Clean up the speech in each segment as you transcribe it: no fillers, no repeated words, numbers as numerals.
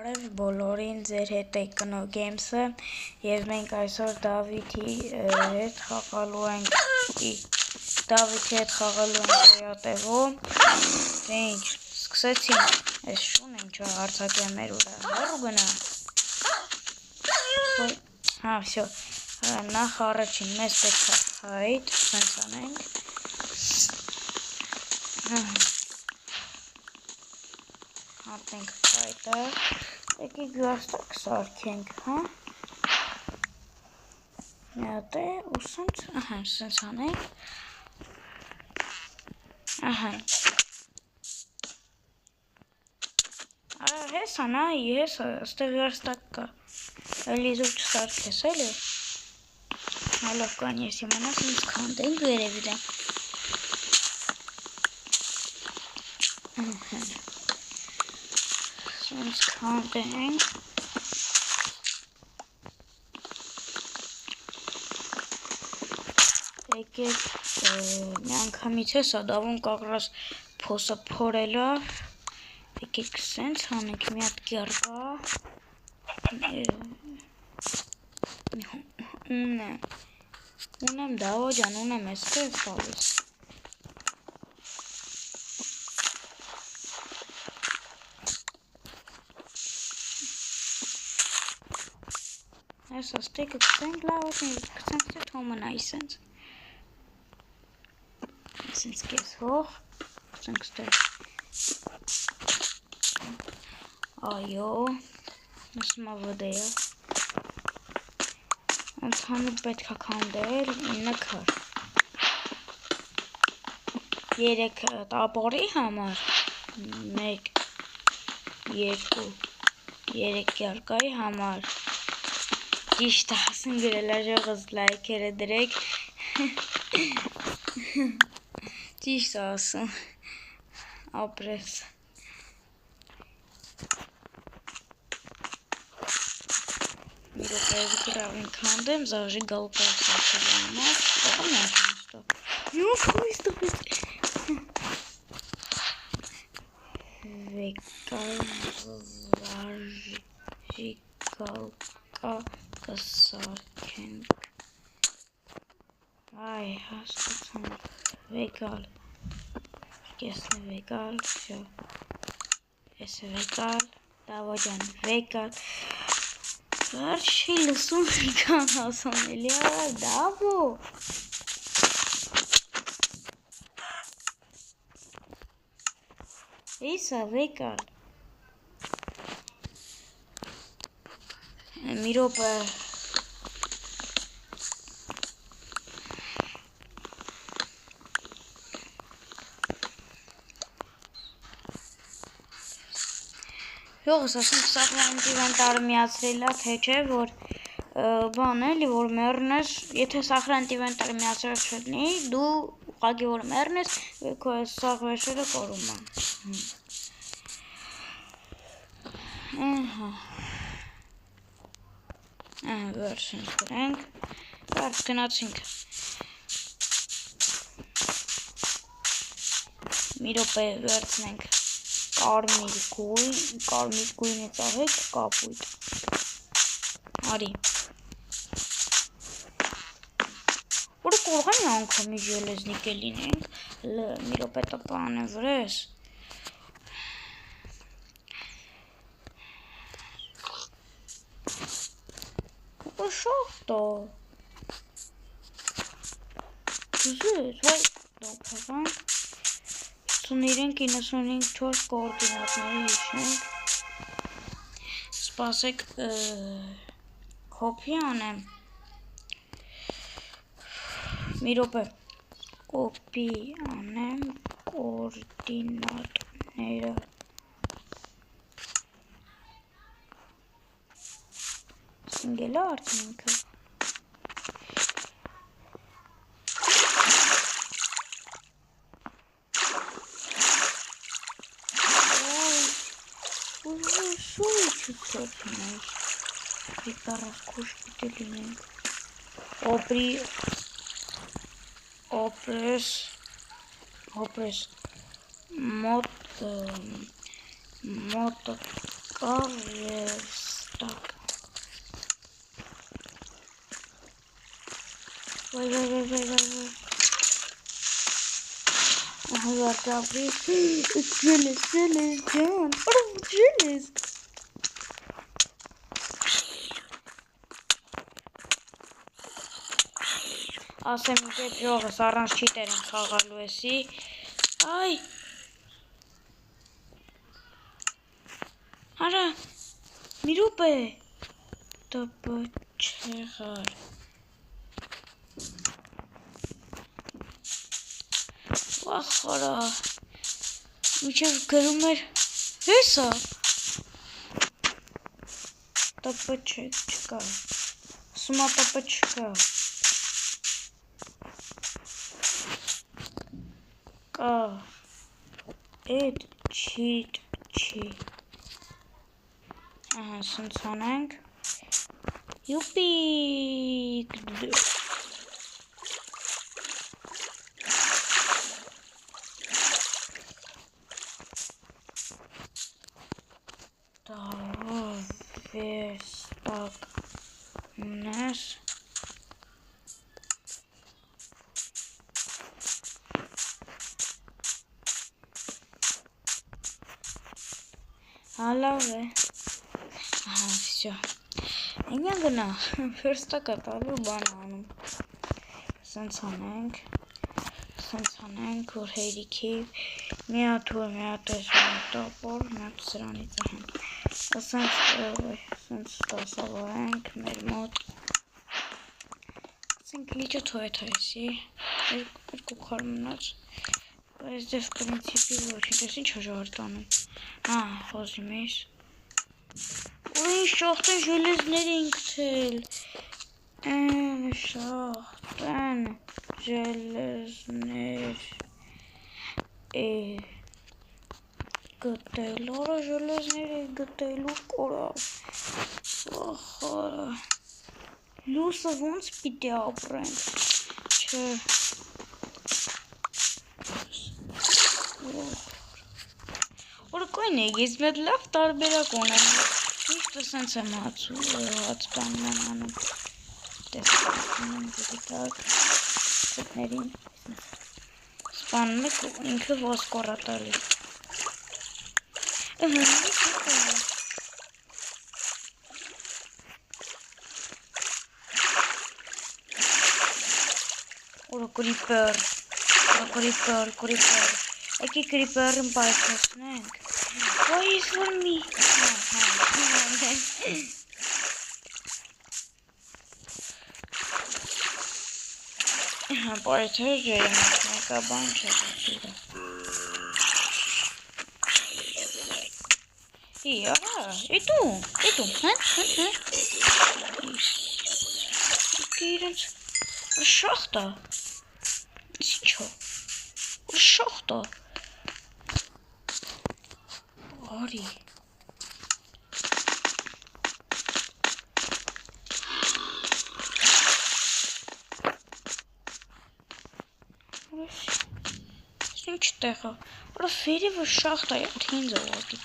Բարև բոլորին, ձեր հետ է Կնո Games-ը և մենք այսօր Դավիթի հետ խաղալու ենք Ռեատևում Մենք սկսեցինք, ես շուն ենք չա հարցակյա մեր ուրա հեռու գնա Հա, վсё, նախ առաջին մեզ պետք է հայտ, սենց անենք Հատենք հայտը, եկի գյաստակ սարքենք, հա Միատ է ու սենց, ահա, սենց անենք Ահա Հեսա, նայի, հեսա, ստեղ գյաստակ կա Էլի զուր չսարքես, էլի Հալով կան ես իմանա, սենց քանդենք վերևի դեմ Սենց քանդենք Եկեք մի անգամից հեսա դավում կաղրած փոսը փորելով Եկեք սենց հանենք մի հատ կեռկա Ունեմ դավո ջան, ունեմ էստեղ տալիս Այս աստեկը կսենք լավոտնի, կսենք թե թոմնայի սենց Սենց կես հող, կսենք ստեղ Այո, ասմա վդեյա Ընդհանուր պետք է քանդել 9 քար 3 տապորի համար 1 2 3 կյարկայի համար Ճիշտ ասում գրելաժողս լայքերը դրեք Ճիշտ ասում Ապրես Մի ռոպեև գրավին քանդեմ, զավժի գալուկայ սարքել համար Ողում նախին ստով Նո, խույստով ես Վեկալ զավժի գալուկա կսարքենք Այ, հաստացանք Վեկալ Կեսն է վեկալ, վсё Ես է վեկալ, դավոջան վեկալ Վերջ չի լսում կան ասում էլի ավար դավո Իսա վեկալ Մի ռոպե Հողս ասում սախլանք իվենտարը միացրելա, թե չէ, որ բան էլի, որ մերնես, եթե սախլանք իվենտարը միացրել չլնի, դու ուղագի որ մերնես, քո այս սաղ վեշերը կորում են Վերջինք գրենք, վերջ գնացինք Մի ռոպե վերցնենք Կարմիր գույնը ծաղեք կապույտ Արի Որը կորղանի անգամի ժելեզնիկ է լինենք Մի ռոպե տպան է վրես Շողտո Զուզ, վայ դոպավան 93-95-4 կորդինատները հիշենք Սպասեք կոպի անեմ Մի ռոպե Կոպի անեմ կորդինատները Սինգելա արդյունքը Վիկարաս կուշ պիտի լինենք Օպրես Մոտը կա վերստակ։ Վայ։ Ահա վարտապրի, ջելես, ջան, ջելես։ Ասեմ իպետ ժողս առանց չիտեր են խաղալու էսի, այ, արա, մի ռուպ է, տպը չեղար, վախ արա, միջև գրում էր, հեսա, տպը չկա, սումա տպը չկա, կա, էդ չի, ահա սնց անենք, յուպիկ, դավով վերստակ ունես, Հալավ է, ահա, վսյո, ենյան գնա, վերստակը տալու բան անում, սենց անենք, որ հերիքի, մի հատ որ մի հատ ես մի տապոր, մի հատ սրանից ահենք, սենց տասավորենք մեր մոտ, սենք լիճը թոյետ հայսի, երկու քար մնաց, այս դև պրինցիպի ոչինչ, ես ինչ հժարդ անում, խոզի մեզ, որ ինչ շախտեն ժելեզներ ենք թել, շախտեն ժելեզներ գտել, արա ժելեզներ է գտելու կորավ, վախարը, լուսը ոնց պիտի ապրենք, չէ, որը կոյն է, ես մետ լավ տարբերակ ունեմ, միշտ սենց եմ հացպանն եմ անում, տեսկանում եմ դիտակ, սետներին, սպանում եք ինքը ոսկորատալի, որը կրիպեր, եկի կրիպերին պայթոսնենք, ոյ ես որ մի, պայթեր ջերեմ, մեկա բան չէ սիրը, արա, էտում, իրենց շախտա, ինչո, շախտա, արի, ինչ տեղա, որը վերի որ շախտա է, որ հինձ ողատի,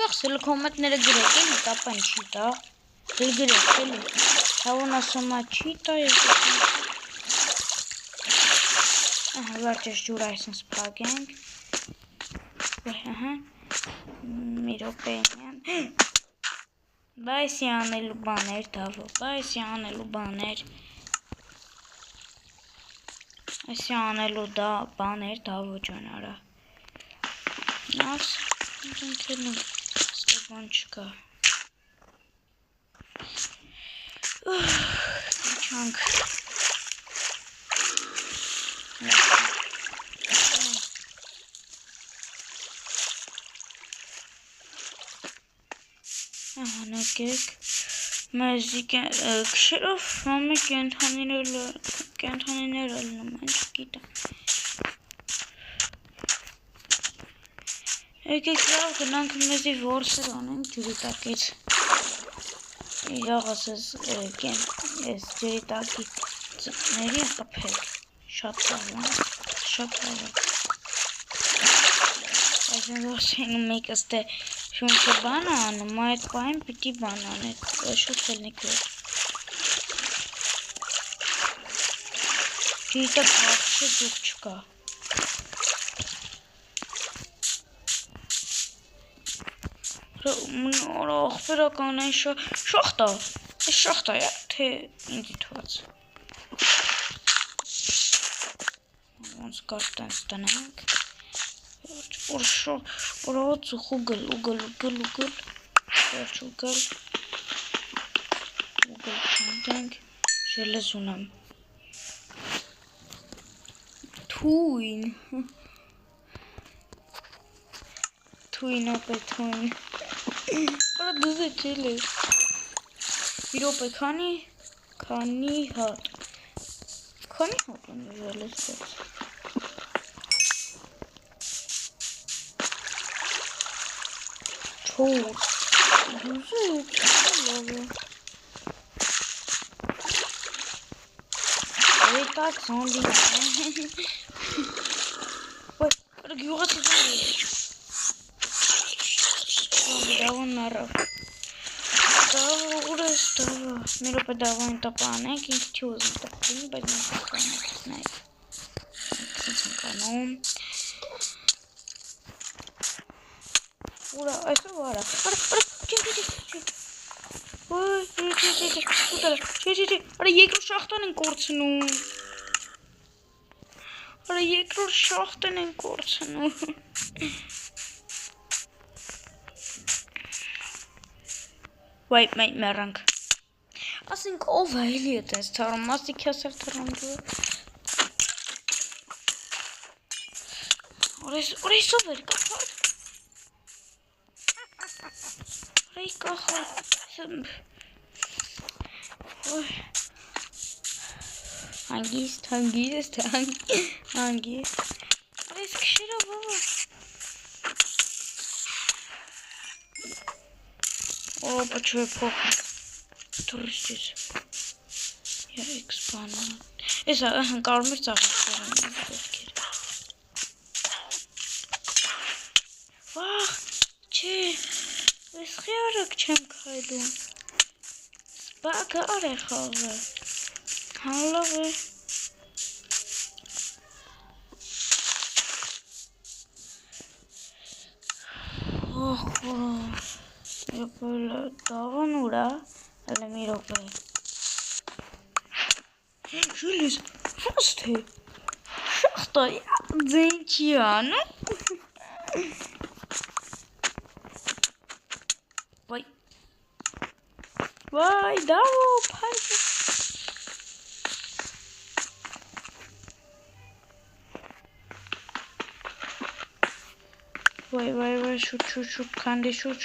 Յող սիլիկոմետները գրեք են, տապան չի տա, գրեք էլի, հավոն ասոմա չի տա, վերջես ջուր այսն սպագենք, մի ռոպենյան, բայսի անելու բաներ դավո, բայսի անելու բաներ դավո ջան արա, նարս, ընթելում, ստեբան չկա, իչանք, Նեկեք, մեզի կշերով համի կենթանիներ ալնում են, չգիտեմ, եկեք լավ գնանք մեզի որսեր անենք ջրիտակից, իրաղաս ես ջրիտակի ծպների խպեք, շատ ծավան, շատ արագ։ Այսինքն ասենք մեկը ստե շունչը բան անում, այդ պահին պիտի բան անեք, շուտ ելնեք վեր։ Գիտը փախչը դուք չկա։ Ախպերական այն շախտա, այս շախտա է, թե ինձի թված։ Ոնց կարտենց տնենք։ Որոց ուգլ, վերջ ուգլ չանտենք, ժելեզ ունեմ։ Թույն ապե թույն։ Արա դուզ է չելես։ Իրոպ է քանի հատ։ Քանի հատ ունի ժելեզ դեց։ Չոր, դուզ է լավ է։ Так, зомби. Ой, регионы зомби. Давай народ. Давай, Миру подавай топаны, кинчуз, так не возьмем топаны, знай. Канон. Ура, а что вара? Ой, Արա երկրորդ շախտան են կորցնում։ Արա երկրորդ շախտան են կորցնում։ Վայ, մենք մեռանք։ Ասենք ով է էլի է տես թարում, մասիկ հեսեր թարանդու։ Օրես ով էր կախար։ Օրես կախար։ Հանգիստ։ Այս քշիրա բաբա։ Опа, что я плохо. Туристис. Я экспанат. Это кармир цахар. Вах, че? Ես խիարակ չեմ քայլում։ Սպակը արեխով է։ Հալով է։ Ախ, Եպել դավան ուրա, հələ մի ռոպե։ Ժուլիս, ոնց թե, շախտա ձեն չի անում։ Vay, davo, paydı. Vay, şut, kande şut.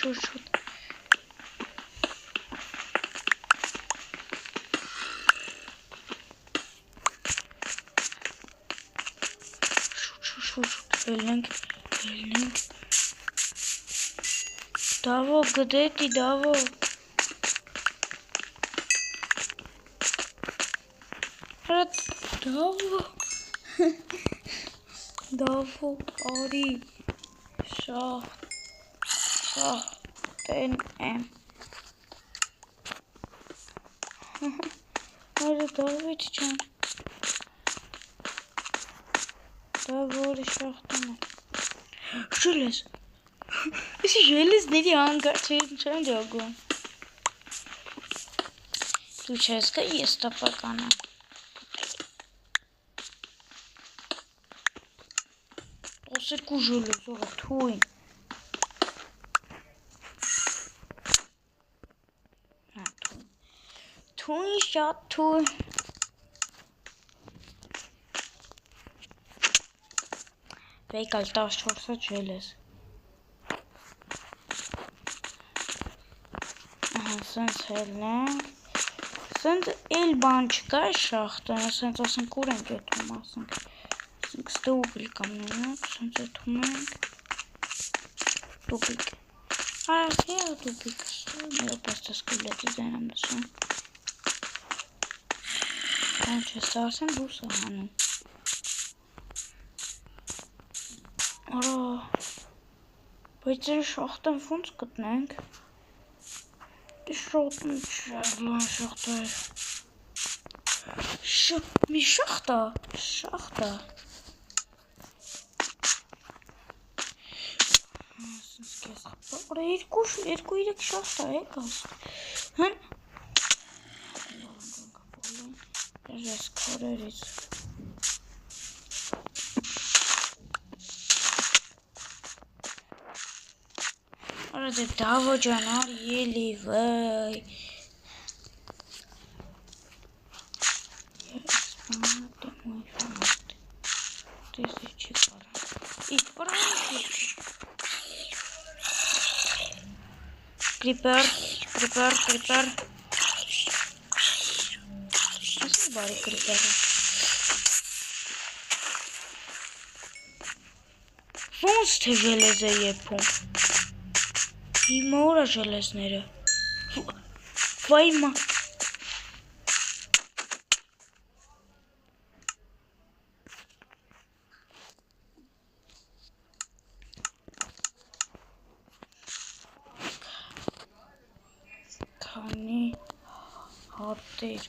Şut, ellenk. Davo, gıdeti, davo. Davo, Ari, Şah, benim. Nerede Davo içeceğim? Davo, Şah'tan. Желез. Если желез, не анга, чем делаю? Случайно есть топакана. Սերկու ժոլոզ, ողը թույն։ Թույն շատ թույն։ Վեյկալ 14-ը ժելես։ Սենց հելնենք։ Սենց էլ բան չկա շախտան, սենց ասենք ուր ենք եթում ասենք։ Ստե ուգլ կամ նույնակ, սենց եթում ենք։ Տուպիկ։ Այ տուպիկ, մերը պաստը սկիլետի դեն եմ լսում։ Ան չես ասեն դուրս է հանում։ Արա, բայց ձեր շախտեն ոնց գտնենք։ Դե շախտն չէ, լան շախտը է։ Մի շախտա։ Արա, երկու իրեք շախտա է կաստ։ Հն։ Ես քարերից։ Արա դե դավո ջան, ար ելի վայ։ Դեսի չի կարա։ Իսկ պրանքի։ Creeper։ Իսկ բարի creeper-ը։ Ոնց թե ժելեզ է եփում։ Հիմա ուր է ժելեզները։ Վայ մա։ Քանի հատեր։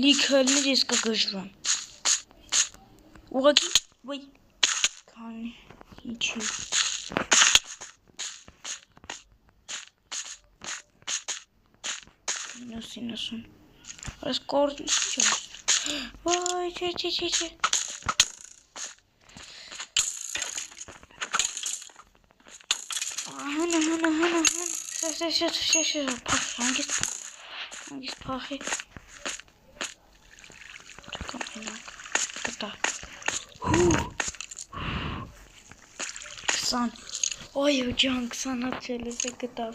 Լիքալներ ես կգժվեմ։ Ուղղակի, վայ, քանի, ինչի։ 90 Այս կորձ ինչ է։ Վայ, չէ։ Հանա։ Փախ, հանգիստ փախի։ Չկա մենակ, կտա։ 20, այո ջան, 20 հատ ժելեզ է գտավ։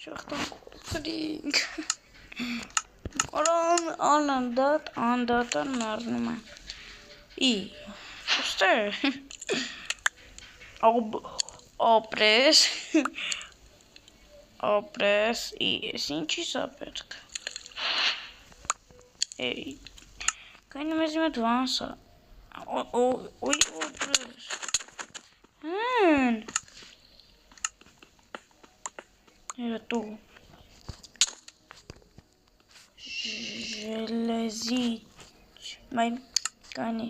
Շախտանք անդատան մեռնում է։ Ուստեր ապրես, ես ինչի սա պետք։ Կայնի մեզ իմ էտ վանսա։ Ոյ ապրես։ Հեն։ Երատու։ Ժելեզիչ, մայմ, կանի,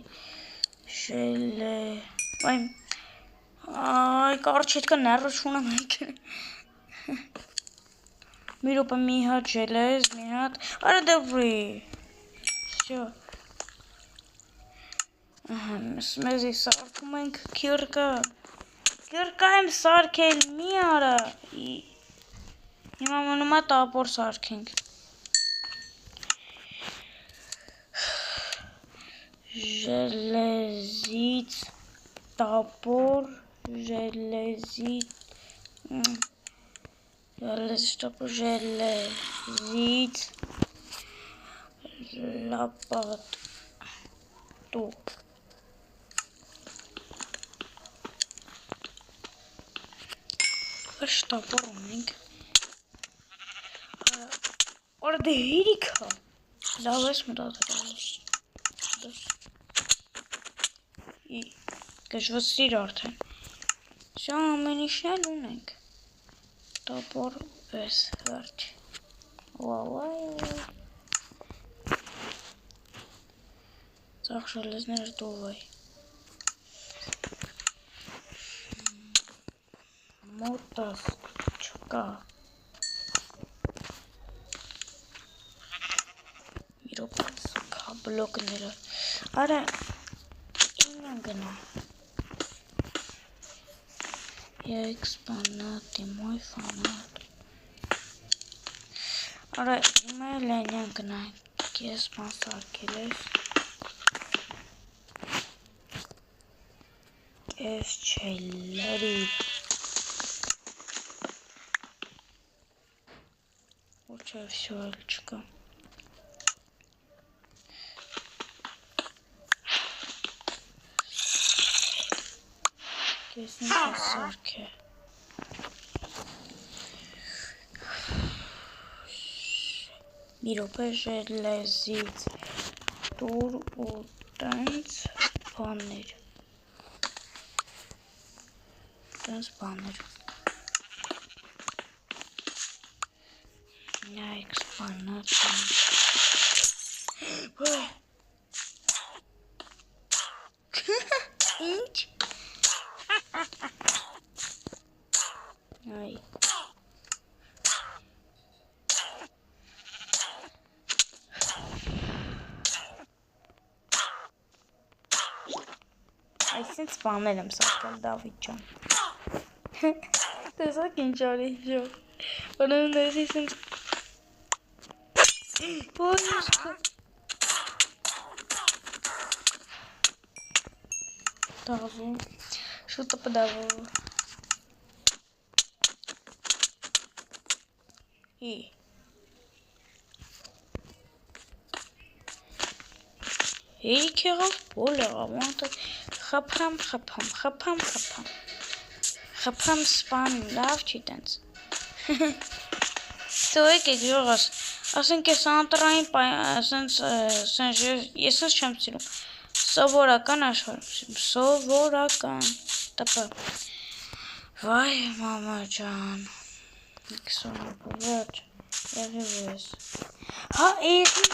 մայմ, այ կարջ հետկա նեռը չունեմ հայք, մի ռոպը մի հատ ժելեզ, մի հատ, արա դվրի, շո, մեզի սարքում ենք կիրկա եմ սարքել, մի արա, հիմա մնում է տապոր սարքենք, Ժելեզից տապոր, ժելեզից լապատու Աշ տապոր ունենք Արա դե հիրիք հա լավ ես մտածել Գժվստիր արդեն Շա ամեն ինչն էլ ունենք Տապոր պես վերջ Ծախ ժելեզներ դուվայ Մոտաս չկա Միրոպաց կաբլոկները Արա ինյան գնա Էքսպանատի մոյ ֆանատ Արա իմա էլ ինյան գնա Կես բան սարքել ես Կես չելերի Ոչը վսյո էլ չկա Կես ինչ է սարք է մի րոպե ժելեզից տուր ու տենց բաներ Yikes, բանացան Ինչ Այ Այսինչ բաներ եմ սարքել Դավիթ ջան Տեսակ ինչ արի ժող Որում դες իսինչ Բոյսկը Դավու Շուտը պդավու Ի Երիք եղավ բոլ եղավ Խպամ սպան լավ չի տենց Սո եկեք ժողաս ասենք ես անտրային ես ես չեմ սիրում Սովորական աշխարհում Սովորական տպը Վայ մամա ջան Իքսոնապը վերջ Եղիվ ես Հա էրի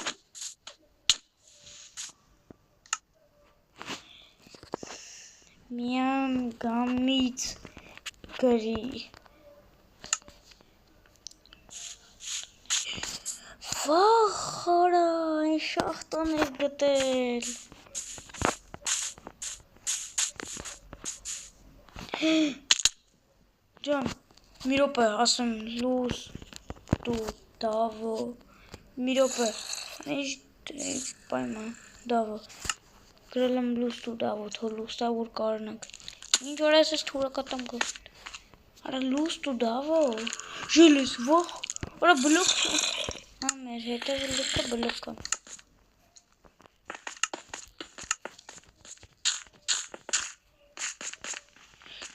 Միամ գամից գրի Վախորա այն շախտան է գտել Ջան մի րոպե ասեմ լուս դու դավո մի րոպե ինչ պայման դավո գրել եմ լուս դու դավո թո լուստա որ կարնանք ինչ որ ես թուրը կտամ գոտ արա լուս դու դավո ժելես վախ արա բլոկ հա մեր հետը բլոկը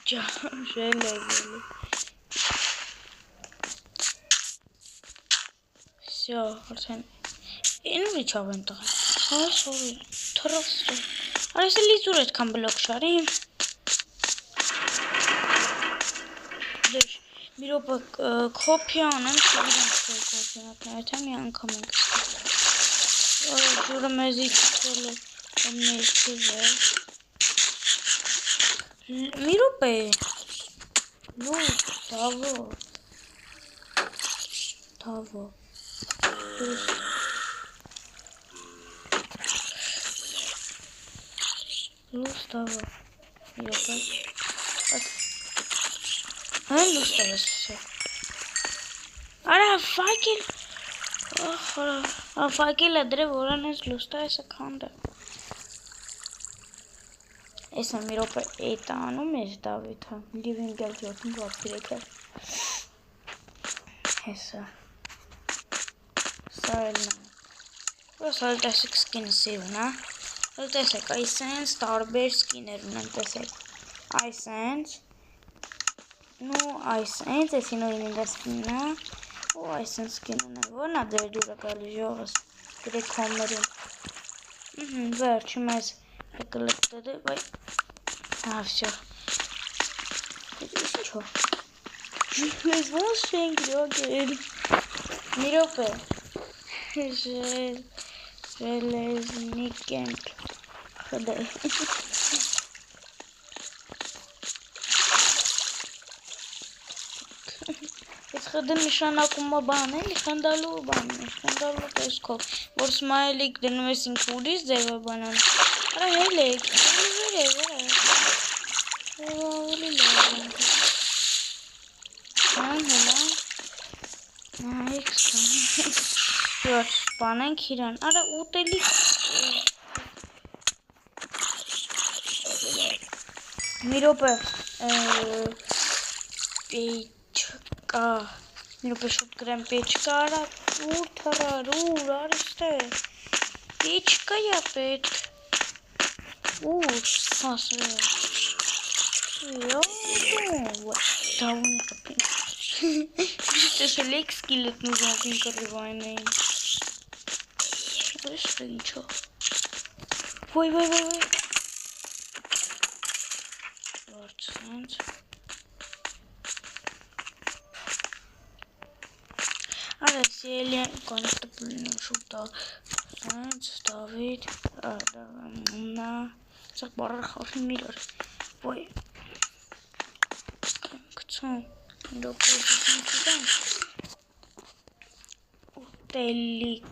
Ջան ժելես Всё, արդեն Ինչ իջավ են տղա Հա, sorry, թռավ Արա ես էլի զուր այդքան բլոկ շարիմ Դեշ, մի րոպե կոպի անեմ կոպիատները, թե մի անգամ ենք Ջուրը մեզ իջել է ներքև է Մի րոպե Լուս, դավո Դավո Լուս Լուս դավո Մի րոպե Այն լուս դավո Արա ֆակել Ֆակել է դրե որան ես լուստա ես կանդը Ես եմ մի րոպե էտ անում ես Դավիթը Լիվինգ էլ ջորդում վապիրեք է Հեսա Սա էլ նա Ոս հալ տեսեք սկինը սիվն Հալ տեսեք այսենց տարբեր սկիներ ունեմ տեսեք Այսենց Նու այսենց Եսի նույն ինდა սկինը Ու այսենց սկին ունեմ Որնա դեր դուրը կալի ժողս Գրեք հոմերում Վերջի մեզ Եկլկտդի վայ Հա վսյո Ինչո Ես ոնց շենք յոգել Մի րոպե Ժելեզնի կեմպ Խդե Ես խդը նշանակում բան էլի խնդալու բան խնդալու տեսքով որ սմայլիկ դնում ես ինք ուրիշ ձևը բանան Արա հելեք ավելի լավ Ան հելա Նայք Որ բանենք իրան Արա ուտելի Մի րոպե Պեչկա Մի րոպե շուտ գրեմ պեչկա Արա ուր թռար ուր արեստե Պեչկա յա պետք Ուր հասրել Դավուն կպին Տեսել եք սկիլետնու զոմբին կռիվային էին Слышишь, ничего. Ой. Вот, сенс. Алексей, констаблин, шута. Сенс, Давид, на. Сак барах, мир. Ой. Кто? Телик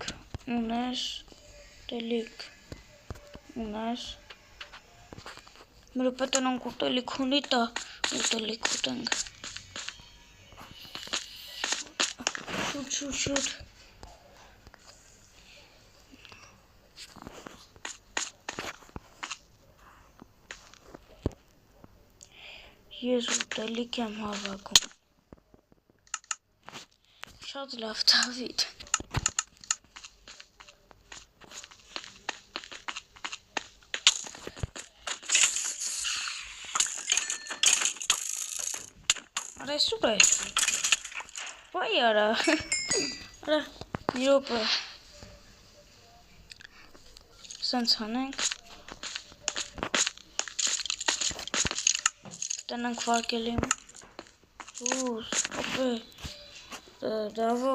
у нас मेरे पता ना कुछ लिखूं नहीं था वो तो लिखूं तंग shoot ये सूटा लिखे हम हवा को शायद लाफ्ता वीड अरे सुबह वही यार अरे नीरो पर संसाने तनक फार के लिए ओपे दावो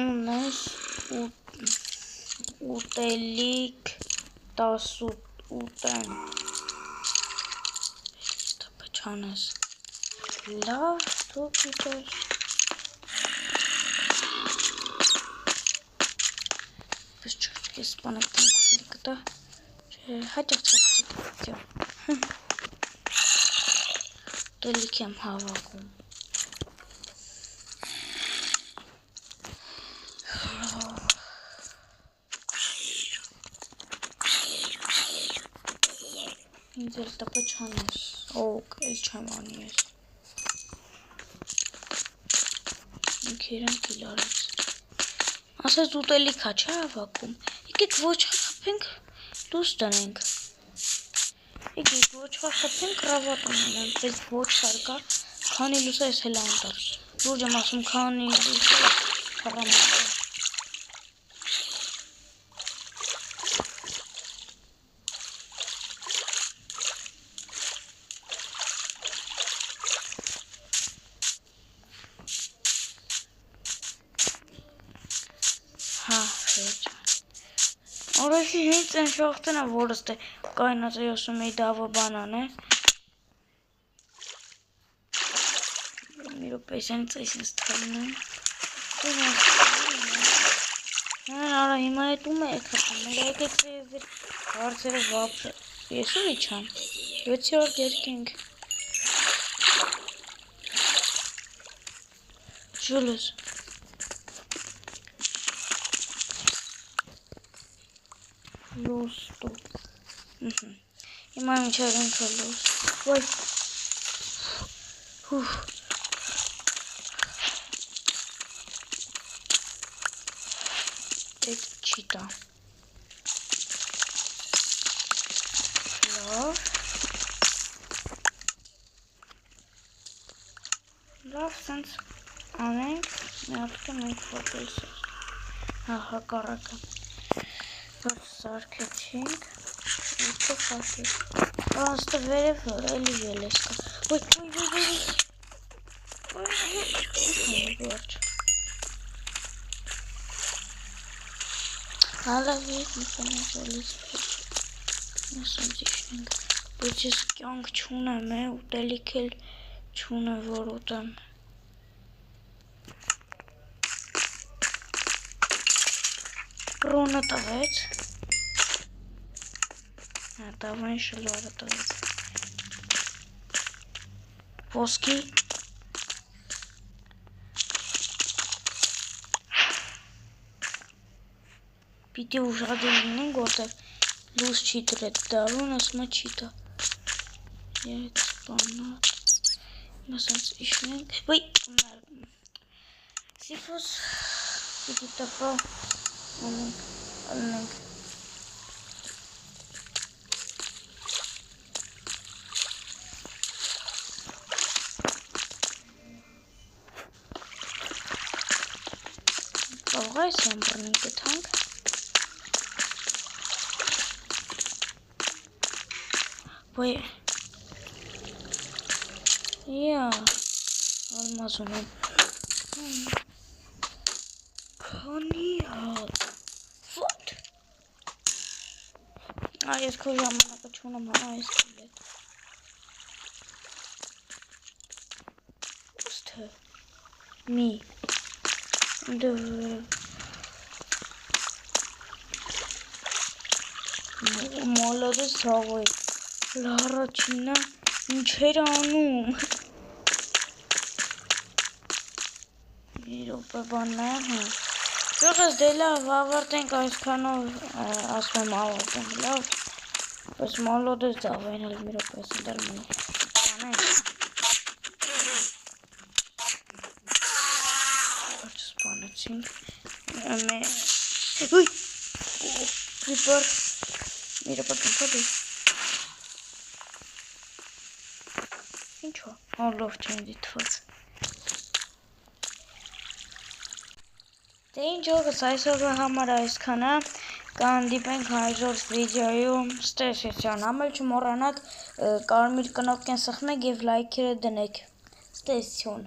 उन्नस उतेलिक तासुत उतन तपचानस La, tu pitas. Pues que se pone tan complicado. Hadi çarptı. Delikem hava kum. İndir tapaçanız. El çamanıyız. Քերան կիլարից ասես ուտելի քա չէ հավաքում եկեք ոչխա խփենք դուրս տնենք եկեք ոչխա խփենք կրավատ ունենանք պես ոչխար կա քանի լուսա էս հելա անտար լուրջ եմ ասում քանի լուսա քարամատը Orası hiç sen şoktun ha orası kaynatıyorsun meydava banane. Miro peşen sayısınız tanımın. Ara himayet ekhatım. Merak etseyizdir. Varsa vapşı. Yesu içan. What's your getting? Julius. Losto. İmam içeriden kalıyoruz. Vay. Tek çita. Love sense. Anենք. Միատկը մենք ֆոտոյս էր։ Հակառակը։ Որ սարքեցինք։ Ուցո ֆասի։ Աստը վերև էլի ելես կա։ Ոյ։ Վերջ։ Հալա վեր միտանես էլիս։ Նասում ձիշնենք։ Բայց ես կյանք չունեմ է, ուտելիք էլ չունեմ, որ ուտեմ։ Ռոնը տվեց։ Տավային շլորը տվեց։ Ոսկի։ Պիտի ուժադի լինենք, որտեղ լուս չի տրետ դարուն, ասմա չի տա։ Ետ սպանատ։ Մասանց իշնենք։ Վայ, սիպոս պիտի տպա Alınık. Kavga etsen burnu tank. Ոյ։ Յա, ալմազ ունեմ։ Քանի հատ։ What? Այս քո ժամանակը չունեմ, հա, այս քիլը։ Ոստը։ Մի։ Մոլոդս ցավոյ։ Լարաչինա ինչ էր անում։ Մի րոպե բանն է, հա։ Ջողս դե լավ, ավարտենք այսքանով, ասում եմ ավարտենք, լավ։ Բայց մոլոդս ցավոյն էլ մի րոպե սդար մի։ Բանենք։ Սպանեցինք։ Ուй, Creeper, մի րոպե կնքոդի։ Ինչ է, լով չեն դիտված։ Դե ինչ ողս այսօրվա համար այսքանը, կհանդիպենք հաջորդ վիդեոյում, ստեսություն, ամել չմոռանաք կարմիր կնոպկեն սխմեք և լայքերը դնեք, ստեսություն։